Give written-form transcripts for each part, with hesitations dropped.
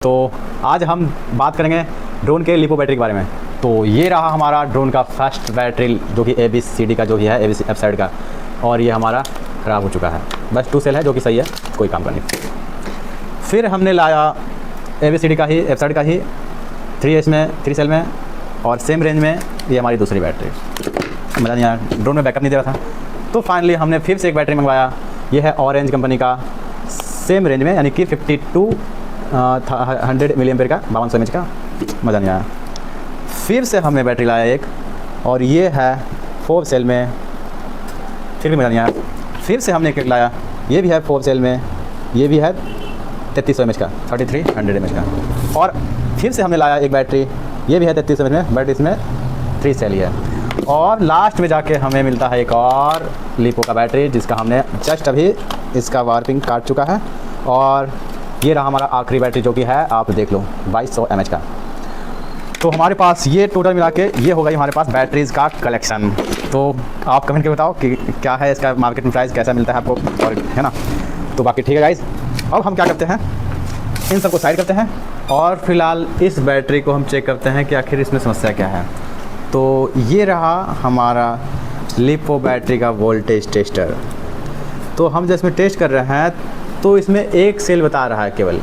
तो आज हम बात करेंगे ड्रोन के लिपो बैटरी के बारे में। तो ये रहा हमारा ड्रोन का फर्स्ट बैटरी जो कि ABCD का जो भी है ABC एफ साइड का, और ये हमारा ख़राब हो चुका है। बस 2 सेल है जो कि सही है, कोई काम का नहीं। फिर हमने लाया ABCD का ही एफ साइड का ही 3S में 3 सेल में और सेम रेंज में ये हमारी दूसरी बैटरी। मज़ा नहीं आया, ड्रोन में बैकअप नहीं दे रहा था। तो फाइनली हमने फिर से एक बैटरी मंगवाया। ये है ऑरेंज कंपनी का, सेम रेंज में, यानी कि 100 मिली एम्पेयर का 5200 mAh का। मज़ा नहीं आया। फिर से हमने बैटरी लाया एक, और ये है 4 सेल में, फिर भी मज़ा नहीं आया। फिर से हमने एक लाया, ये भी है 4 सेल में, ये भी है 3300 mAh का, 3300 mAh का। और फिर से हमने लाया एक बैटरी, ये भी है 3300 mAh में, बट इसमें 3 सेल ही है। और लास्ट में जाके हमें मिलता है एक और लिपो का बैटरी, जिसका हमने जस्ट अभी इसका वार्पिंग काट चुका है। और ये रहा हमारा आखिरी बैटरी, जो कि है, आप देख लो, 2200 mAh का। तो हमारे पास ये टोटल मिला के ये हो गई हमारे पास बैटरीज़ का कलेक्शन। तो आप कमेंट करके बताओ कि क्या है इसका मार्केट में प्राइस, कैसा मिलता है आपको, और है ना। तो बाकी ठीक है गाइज़, अब हम क्या करते हैं, इन सबको साइड करते हैं और फिलहाल इस बैटरी को हम चेक करते हैं कि आखिर इसमें समस्या क्या है। तो ये रहा हमारा लिपो बैटरी का वोल्टेज टेस्टर। तो हम जब इसमें टेस्ट कर रहे हैं तो इसमें एक सेल बता रहा है केवल,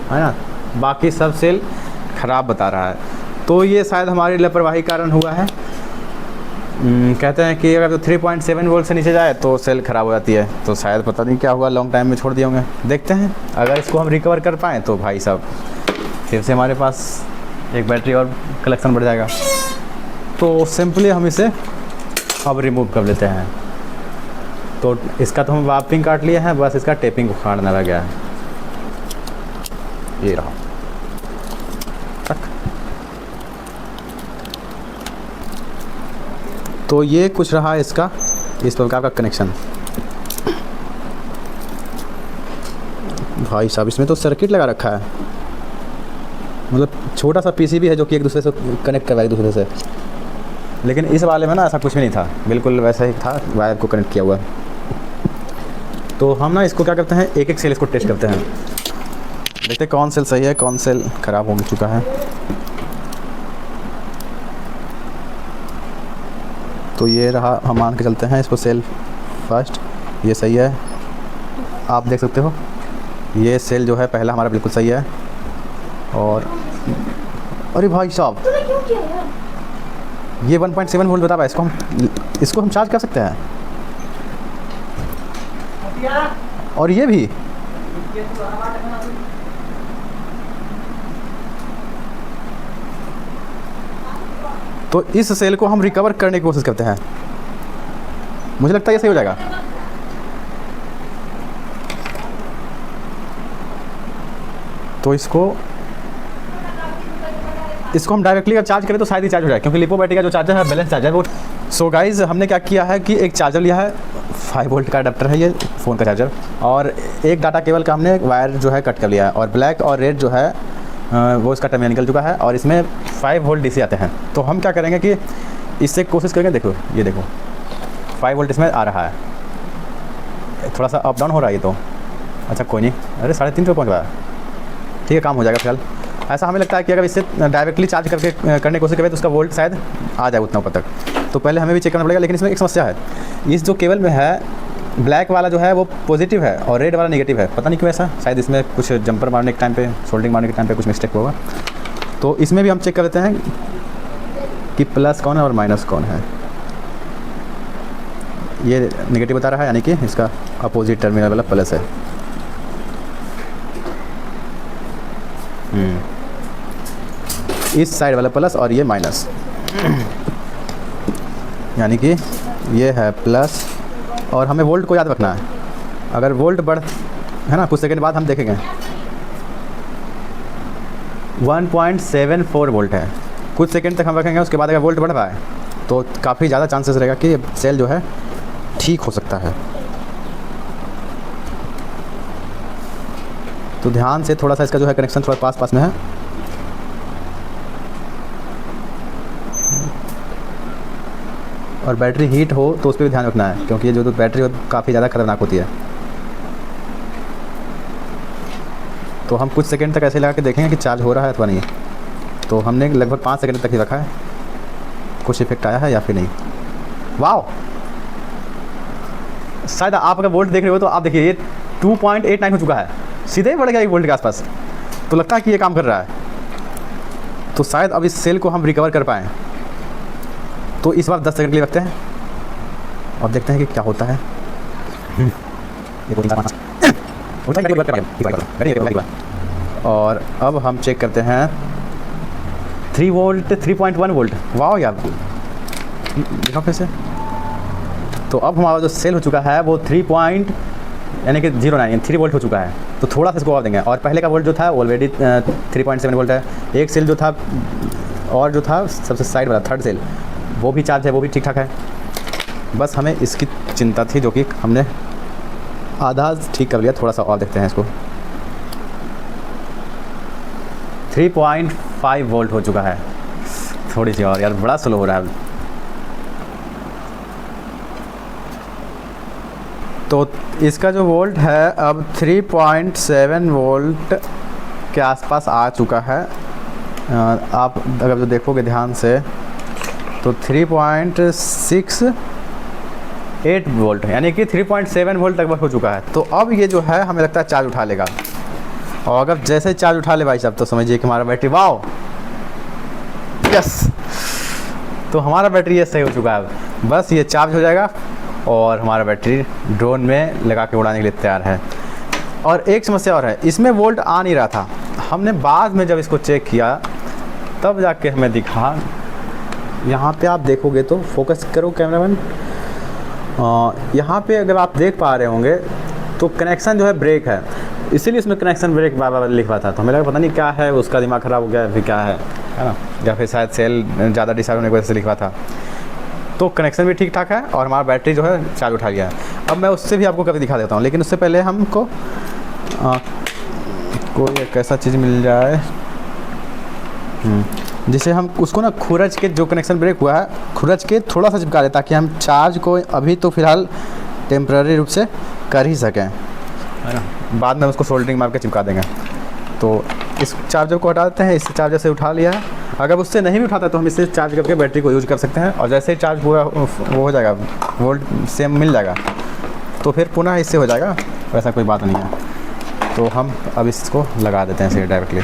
है ना, बाकी सब सेल ख़राब बता रहा है। तो ये शायद हमारी लापरवाही कारण हुआ है। कहते हैं कि अगर तो 3.7 वोल्ट से नीचे जाए तो सेल ख़राब हो जाती है। तो शायद पता नहीं क्या हुआ, लॉन्ग टाइम में छोड़ दिए होंगे। देखते हैं, अगर इसको हम रिकवर कर पाएँ तो भाई साहब फिर से हमारे पास एक बैटरी और कलेक्शन बढ़ जाएगा। तो सिंपली हम इसे अब रिमूव कर लेते हैं। तो इसका तो हम वार्पिंग काट लिए हैं, बस इसका टेपिंग उखाड़ना रह गया है। ये रहा, तो ये कुछ रहा इसका इस प्रकार का कनेक्शन। भाई साहब इसमें तो सर्किट लगा रखा है, मतलब छोटा सा PCB है जो कि एक दूसरे से कनेक्ट करवाए दूसरे से। लेकिन इस वाले में ना ऐसा कुछ भी नहीं था, बिल्कुल वैसा ही था, वायर को कनेक्ट किया हुआ। तो हम ना इसको क्या करते हैं, एक एक सेल इसको टेस्ट करते हैं, देखते हैं कौन सेल सही है, कौन सेल ख़राब हो चुका है। तो ये रहा, हम मान के चलते हैं इसको सेल फर्स्ट, ये सही है, आप देख सकते हो। ये सेल जो है पहला हमारा बिल्कुल सही है। और अरे भाई साहब ये 1.7 वोल्ट बता रहा है, इसको हम चार्ज कर सकते हैं। और ये भी तो इस सेल को हम रिकवर करने की कोशिश करते हैं, मुझे लगता है ये सही हो जाएगा। तो इसको हम डायरेक्टली अगर चार्ज करें तो शायद ही चार्ज हो जाए, क्योंकि लिपो बैटरी का जो चार्जर है बैलेंस चार्जर वो। सो गाइज हमने क्या किया है कि एक चार्जर लिया है, 5 वोल्ट का अडाप्टर है ये फ़ोन का चार्जर, और एक डाटा केबल का हमने वायर जो है कट कर लिया है, और ब्लैक और रेड जो है वो इसका टर्मिनल निकल चुका है, और इसमें 5 वोल्ट DC आते हैं। तो हम क्या करेंगे कि इससे कोशिश करेंगे, देखो ये देखो 5 वोल्ट इसमें आ रहा है, थोड़ा सा अप डाउन हो रहा है ये तो। अच्छा कोई नहीं, अरे 3.5 पे पहुँच रहा है, ठीक है, काम हो जाएगा फिलहाल। ऐसा हमें लगता है कि अगर इससे डायरेक्टली चार्ज करने की कोशिश करें तो उसका वोल्ट शायद आ जाए उतना ऊपर तक। तो पहले हमें भी चेक करना पड़ेगा। लेकिन इसमें एक समस्या है, इस जो केबल में है ब्लैक वाला जो है वो पॉजिटिव है और रेड वाला नेगेटिव है। पता नहीं क्यों ऐसा, शायद इसमें कुछ जंपर मारने के टाइम पे, सोल्डिंग मारने के टाइम पे कुछ मिस्टेक होगा। तो इसमें भी हम चेक कर लेते हैं कि प्लस कौन है और माइनस कौन है। ये नेगेटिव बता रहा है, यानी कि इसका अपोजिट टर्मिनल वाला प्लस है। इस साइड वाला प्लस और ये माइनस, यानी कि ये है प्लस। और हमें वोल्ट को याद रखना है, अगर वोल्ट बढ़ है ना, कुछ सेकंड बाद हम देखेंगे 1.74 वोल्ट है। कुछ सेकंड तक हम रखेंगे, उसके बाद अगर वोल्ट बढ़ रहा है तो काफ़ी ज़्यादा चांसेस रहेगा कि सेल जो है ठीक हो सकता है। तो ध्यान से थोड़ा सा इसका जो है कनेक्शन थोड़ा पास में है। और बैटरी हीट हो तो उस पर भी ध्यान रखना है, क्योंकि ये जो बैटरी काफ़ी ज़्यादा खतरनाक होती है। तो हम कुछ सेकंड तक ऐसे लगा के देखेंगे कि चार्ज हो रहा है अथवा नहीं। तो हमने लगभग 5 सेकंड तक ही रखा है, कुछ इफेक्ट आया है या फिर नहीं। वाह, शायद आप अगर वोल्ट देख रहे हो तो आप देखिए ये 2.89 हो चुका है, सीधे ही बढ़ गया 1 वोल्ट के आसपास। तो लगता है कि ये काम कर रहा है। तो शायद अब इस सेल को हम रिकवर कर पाएँ। तो इस बार 10 सेकंड के लिए रखते हैं और देखते हैं कि क्या होता है। और अब हम चेक करते हैं 3 वोल्ट 3.1 वोल्ट। वाह यार, देखो फिर से। तो अब हमारा जो सेल हो चुका है वो 3 वोल्ट हो चुका है। तो थोड़ा सा इसको और देंगे। और पहले का वोल्ट जो था ऑलरेडी 3.7 वोल्ट है। एक सेल जो था और जो था सबसे साइड वाला थर्ड सेल, वो भी चार्ज है, वो भी ठीक ठाक है। बस हमें इसकी चिंता थी, जो कि हमने आधा ठीक कर लिया। थोड़ा सा और देखते हैं इसको। 3.5 वोल्ट हो चुका है। थोड़ी सी और यार, बड़ा स्लो हो रहा है। तो इसका जो वोल्ट है अब 3.7 वोल्ट के आसपास आ चुका है। आप अगर जो देखोगे ध्यान से तो 3.68 वोल्ट, यानी कि 3.7 वोल्ट लगभग हो चुका है। तो अब ये जो है हमें लगता है चार्ज उठा लेगा। और अगर जैसे चार्ज उठा ले भाई साहब, तो समझिए कि हमारा बैटरी, वाओ यस, तो हमारा बैटरी ये सही हो चुका है। बस ये चार्ज हो जाएगा और हमारा बैटरी ड्रोन में लगा के उड़ाने के लिए तैयार है। और एक समस्या और है, इसमें वोल्ट आ नहीं रहा था। हमने बाद में जब इसको चेक किया तब जाके हमें दिखा। यहाँ पे आप देखोगे तो, फोकस करो कैमरामैन, यहाँ पे अगर आप देख पा रहे होंगे तो कनेक्शन जो है ब्रेक है, इसीलिए इसमें कनेक्शन ब्रेक बार-बार लिखा था। तो हमें लगा पता नहीं क्या है, उसका दिमाग ख़राब हो गया फिर क्या है ना, या फिर शायद सेल ज़्यादा डिस्चार्ज होने की वजह से लिखा था। तो कनेक्शन भी ठीक ठाक है और हमारा बैटरी जो है चार्ज उठा गया है। अब मैं उससे भी आपको कभी दिखा देता हूँ, लेकिन उससे पहले हमको कोई एक ऐसा चीज़ मिल जाए जिसे हम उसको ना खुरच के, जो कनेक्शन ब्रेक हुआ है खुरच के थोड़ा सा चिपका दें, ताकि हम चार्ज को अभी तो फ़िलहाल टेम्पररी रूप से कर ही सकें, है ना। बाद में उसको सोल्डरिंग मार के चिपका देंगे। तो इस चार्जर को हटा देते हैं। इस चार्जर से उठा लिया है। अगर उससे नहीं भी उठाता तो हम इससे चार्ज करके बैटरी को यूज़ कर सकते हैं। और जैसे ही चार्ज हुआ वो हो जाएगा, वोल्ट सेम मिल जाएगा, तो फिर पुनः इससे हो जाएगा, वैसा कोई बात नहीं है। तो हम अब इसको लगा देते हैं इसे डायरेक्टली।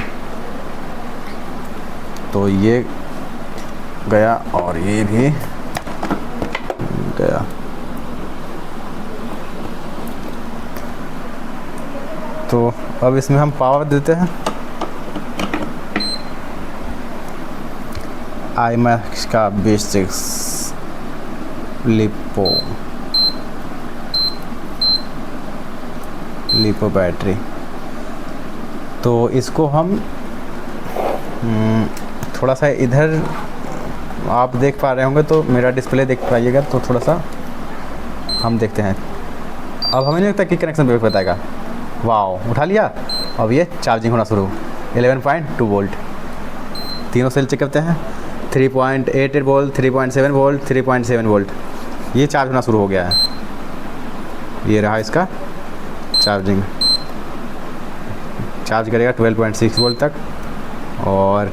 तो ये गया और ये भी गया। तो अब इसमें हम पावर देते हैं। IMAX का B6 लिपो बैटरी। तो इसको हम थोड़ा सा इधर आप देख पा रहे होंगे, तो मेरा डिस्प्ले देख पाइएगा, तो थोड़ा सा हम देखते हैं। अब हमें नहीं लगता कि कनेक्शन ब्रेक बताएगा। वाह, उठा लिया। अब ये चार्जिंग होना शुरू। 11.2 वोल्ट। तीनों सेल चेक करते हैं। 3.88 वोल्ट, 3.7 वोल्ट, 3.7 वोल्ट। ये चार्ज होना शुरू हो गया है। ये रहा इसका चार्जिंग। चार्ज करेगा 12.6 वोल्ट तक। और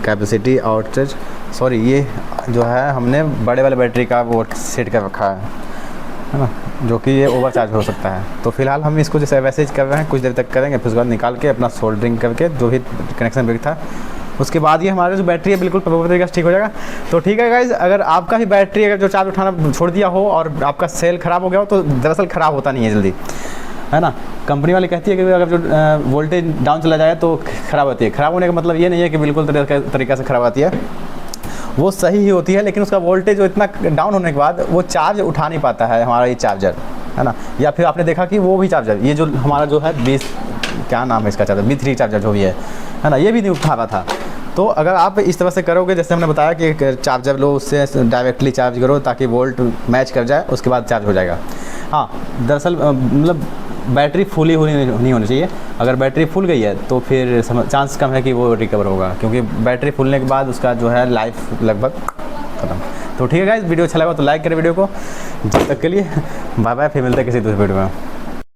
कैपेसिटी आउटचार्ज, सॉरी ये जो है हमने बड़े वाले बैटरी का वो सेट कर रखा है ना, जो कि ये ओवर चार्ज हो सकता है। तो फिलहाल हम इसको जैसे वैसे कर रहे हैं, कुछ देर तक करेंगे, फिर उसके बाद निकाल के अपना सोल्डरिंग करके जो भी कनेक्शन ब्रेक था, उसके बाद ये हमारा जो बैटरी है बिल्कुल प्रभाव तरीके से ठीक हो जाएगा। तो ठीक है गाइज, अगर आपका ही बैटरी अगर जो चार्ज उठाना छोड़ दिया हो और आपका सेल ख़राब हो गया हो, तो दरअसल ख़राब होता नहीं है जल्दी, है ना। कंपनी वाली कहती है कि अगर जो वोल्टेज डाउन चला जाए तो ख़राब होती है। ख़राब होने का मतलब ये नहीं है कि बिल्कुल तरीक़ा से ख़राब आती है, वो सही ही होती है, लेकिन उसका वोल्टेज जो इतना डाउन होने के बाद वो चार्ज उठा नहीं पाता है हमारा ये चार्जर, है ना। या फिर आपने देखा कि वो भी चार्जर, ये जो हमारा जो है क्या नाम है इसका चार्जर, B3 चार्जर जो भी है ना, ये भी नहीं उठा रहा था। तो अगर आप इस तरह से करोगे, जैसे हमने बताया कि चार्जर लो, उससे डायरेक्टली चार्ज करो ताकि वोल्ट मैच कर जाए, उसके बाद चार्ज हो जाएगा। हाँ, दरअसल मतलब बैटरी फुली नहीं होनी चाहिए। अगर बैटरी फुल गई है तो फिर चांस कम है कि वो रिकवर होगा, क्योंकि बैटरी फुलने के बाद उसका जो है लाइफ लगभग ख़त्म। तो ठीक है गाइस, वीडियो अच्छा लगा तो लाइक करें वीडियो को। जब तक के लिए बाय बाय, फिर मिलते हैं किसी दूसरे वीडियो में।